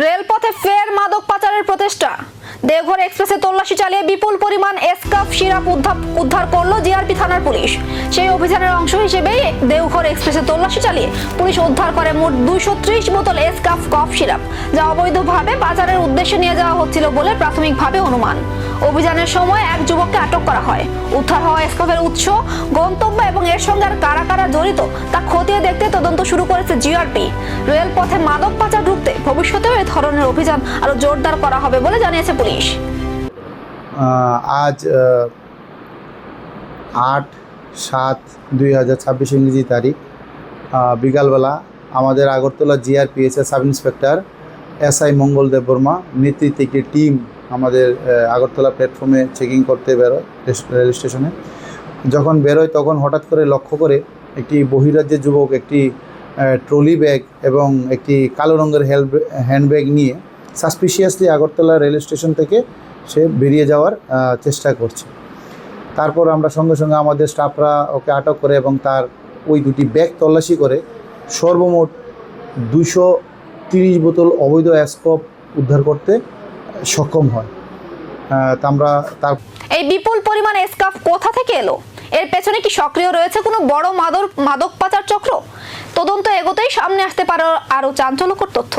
রেলপথে ফের মাদক পাচারের প্রচেষ্টা। দেওঘর এক্সপ্রেসে তল্লাশি চালিয়ে বিপুল পরিমাণ এসকাফ সিরাপ উদ্ধার করলো জিআরপি থানার পুলিশ। সেই অভিযানের অংশ হিসেবে দেওঘর এক্সপ্রেসে তল্লাশি চালিয়ে পুলিশ উদ্ধার করে মোট 230 বোতল এসকাফ কফ সিরাপ, যা অবৈধভাবে বাজারের উদ্দেশ্যে নিয়ে যাওয়া হচ্ছিল বলে প্রাথমিকভাবে অনুমান। অভিযানের সময় এক যুবককে আটক করা হয়। উদ্ধার হওয়া এসকাফের উৎস, গন্তব্য এবং এর সঙ্গে আর কারা কারা জড়িত তা খতিয়ে দেখতে তদন্ত শুরু করেছে জিআরপি। রেলপথে মাদক পাচার রুখতে ভবিষ্যতেও এই ধরনের অভিযান আরো জোরদার করা হবে বলে জানিয়েছে পুলিশ। আজ 8/7/2026 ইংরেজি তারিখ বিকালবেলা আমাদের আগরতলা জিআরপিএসের সাব ইন্সপেক্টর এসআই মঙ্গল দেববর্মা নেতৃত্বে একটি টিম আমাদের আগরতলা প্ল্যাটফর্মে চেকিং করতে বেরোয় রেল স্টেশনে। যখন বেরোয় তখন হঠাৎ করে লক্ষ্য করে একটি বহিরাজ্যের যুবক একটি ট্রলি ব্যাগ এবং একটি কালো রঙের হ্যান্ডব্যাগ নিয়ে সাসপিশিয়াসলি আগরতলা রেল স্টেশন থেকে সে বেরিয়ে যাওয়ার চেষ্টা করছে। তারপর আমরা সঙ্গে সঙ্গে আমাদের স্টাফরা ওকে আটক করে এবং তার ওই দুটি ব্যাগ তল্লাশি করে সর্বমোট 230 বোতল অবৈধ এসকপ উদ্ধার করতে সক্ষম হয়। এই বিপুল পরিমাণ এসকাফ কোথা থেকে এলো? এর পেছনে কি সক্রিয় রয়েছে কোনো বড় মাদক পাচার চক্র? তদন্ত এগোতেই সামনে আসতে পারে আরো চাঞ্চল্যকর তথ্য।